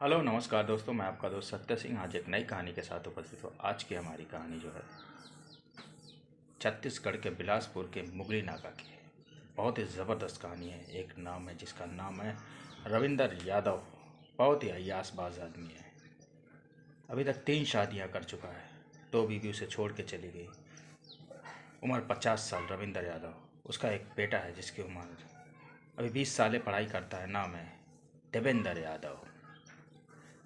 Hello नमस्कार दोस्तों, मैं आपका दोस्त सत्य सिंह आज एक नई कहानी के साथ उपस्थित हूँ। आज की हमारी कहानी जो है छत्तीसगढ़ के बिलासपुर के मुगली नाका की है। बहुत ही ज़बरदस्त कहानी है। एक नाम है जिसका नाम है रविंदर यादव। बहुत ही अय्यासबाज आदमी है। अभी तक 3 शादियाँ कर चुका है। 2 बीवी उसे छोड़ के चली गई। उम्र 50 साल रविंदर यादव। उसका एक बेटा है जिसकी उम्र अभी 20 साल पढ़ाई करता है। नाम है देवेंद्र यादव।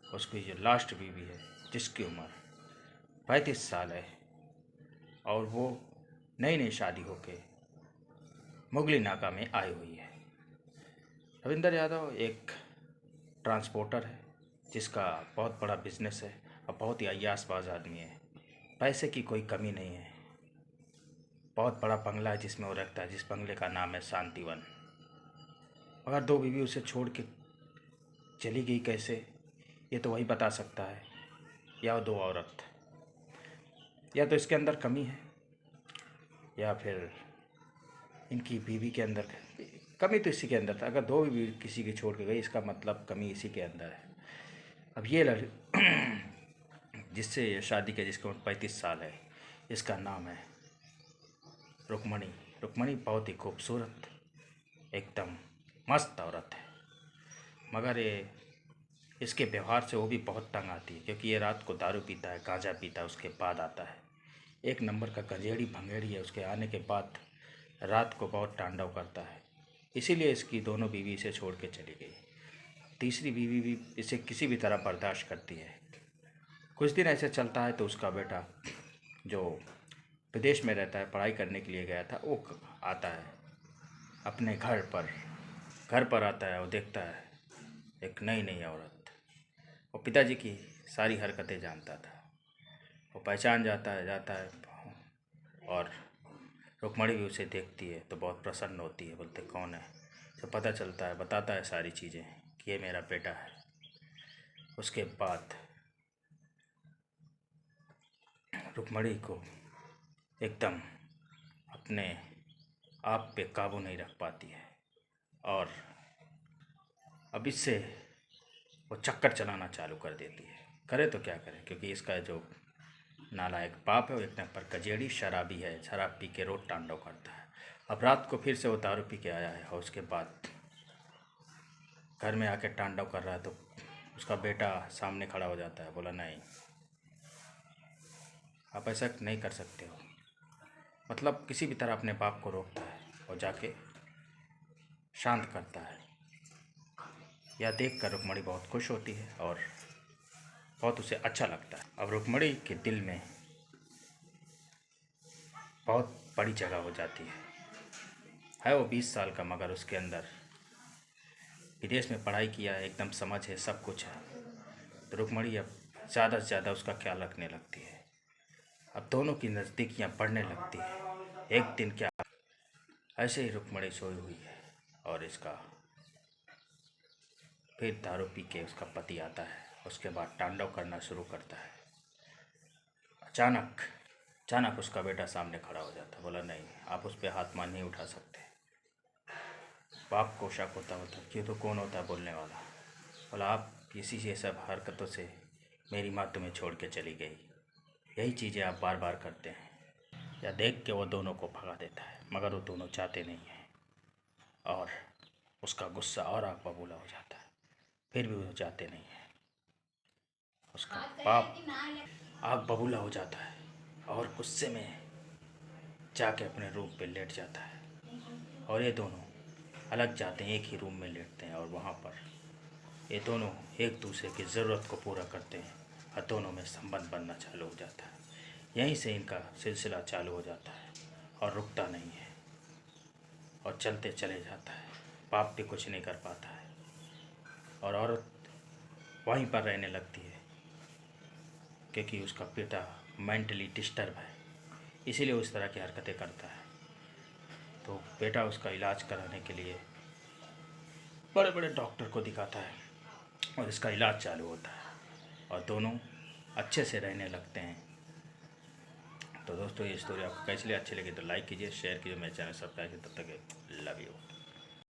उसकी जो लास्ट बीवी है जिसकी उम्र 35 साल है और वो नई नई शादी होके मुगली नाका में आई हुई है। रविंदर यादव एक ट्रांसपोर्टर है जिसका बहुत बड़ा बिजनेस है और बहुत ही अय्यासबाज आदमी है। पैसे की कोई कमी नहीं है। बहुत बड़ा बंगला है जिसमें वो रहता है, जिस बंगले का नाम है शांतिवन। मगर 2 बीवी उसे छोड़ के चली गई कैसे, ये तो वही बता सकता है, या 2 औरत। या तो इसके अंदर कमी है या फिर इनकी बीवी के अंदर कमी। तो इसी के अंदर था। अगर 2 बीवी किसी की छोड़ के गई, इसका मतलब कमी इसी के अंदर है। अब ये जिससे ये शादी के, जिसकी उम्र 35 साल है, इसका नाम है रुक्मणी। रुक्मणी बहुत ही खूबसूरत, एकदम मस्त औरत है। मगर ये इसके व्यवहार से वो भी बहुत तंग आती है, क्योंकि ये रात को दारू पीता है, गांजा पीता है, उसके बाद आता है। एक नंबर का गंजेड़ी भंगेड़ी है। उसके आने के बाद रात को बहुत तांडव करता है। इसीलिए इसकी दोनों बीवी इसे छोड़ के चली गई। तीसरी बीवी भी इसे किसी भी तरह बर्दाश्त करती है। कुछ दिन ऐसे चलता है तो उसका बेटा जो विदेश में रहता है, पढ़ाई करने के लिए गया था, वो आता है अपने घर पर आता है। वो देखता है एक नई नई औरत। वो पिताजी की सारी हरकतें जानता था। वो पहचान जाता है और रुक्मणी भी उसे देखती है तो बहुत प्रसन्न होती है। बोलते कौन है, तो पता चलता है, बताता है सारी चीज़ें कि ये मेरा बेटा है। उसके बाद रुक्मणी को एकदम अपने आप पे काबू नहीं रख पाती है और अब इससे वो चक्कर चलाना चालू कर देती है। करे तो क्या करे, क्योंकि इसका जो नालायक बाप है वो एक नंबर कजेड़ी शराबी है। शराब पी के रोज तांडव करता है। अब रात को फिर से वो दारू पी के आया है और उसके बाद घर में आके तांडव कर रहा है। तो उसका बेटा सामने खड़ा हो जाता है। बोला नहीं, आप ऐसा नहीं कर सकते हो। मतलब किसी भी तरह अपने बाप को रोकता है और जाके शांत करता है। यह देख कर रुक्मणी बहुत खुश होती है और बहुत उसे अच्छा लगता है। अब रुक्मणी के दिल में बहुत बड़ी जगह हो जाती है। वो 20 साल का, मगर उसके अंदर विदेश में पढ़ाई किया है, एकदम समझ है, सब कुछ है। तो रुक्मणी अब ज़्यादा से ज़्यादा उसका ख्याल रखने लगती है। अब दोनों की नज़दीकियाँ बढ़ने लगती है। एक दिन क्या, ऐसे ही रुक्मणी सोई हुई है और इसका फिर दारू पी के उसका पति आता है। उसके बाद तांडव करना शुरू करता है। अचानक उसका बेटा सामने खड़ा हो जाता है। बोला नहीं, आप उस पर हाथ मान नहीं उठा सकते। बाप को शक होता कि तो कौन होता है बोलने वाला। बोला आप इसी से सब हरकतों से मेरी माँ तुम्हें छोड़ के चली गई, यही चीज़ें आप बार बार करते हैं। या देख के वो दोनों को भगा देता है, मगर वो दोनों चाहते नहीं हैं और उसका गुस्सा और आग बबूला हो जाता है। फिर भी वो चाहते नहीं हैं। उसका बाप आग बबूला हो जाता है और गुस्से में जाके अपने रूम पे लेट जाता है और ये दोनों अलग जाते हैं, एक ही रूम में लेटते हैं और वहाँ पर ये दोनों एक दूसरे की ज़रूरत को पूरा करते हैं और दोनों में संबंध बनना चालू हो जाता है। यहीं से इनका सिलसिला चालू हो जाता है और रुकता नहीं है और चलते चले जाता है। बाप भी कुछ नहीं कर पाता है और औरत वहीं पर रहने लगती है, क्योंकि उसका बेटा मेंटली डिस्टर्ब है, इसीलिए उस तरह की हरकतें करता है। तो बेटा उसका इलाज कराने के लिए बड़े बड़े डॉक्टर को दिखाता है और इसका इलाज चालू होता है और दोनों अच्छे से रहने लगते हैं। तो दोस्तों, ये स्टोरी आपको कैसी लगी? अच्छी लगी तो लाइक कीजिए, शेयर कीजिए, मेरे चैनल सब्सक्राइब कीजिए। तब तक लव यू।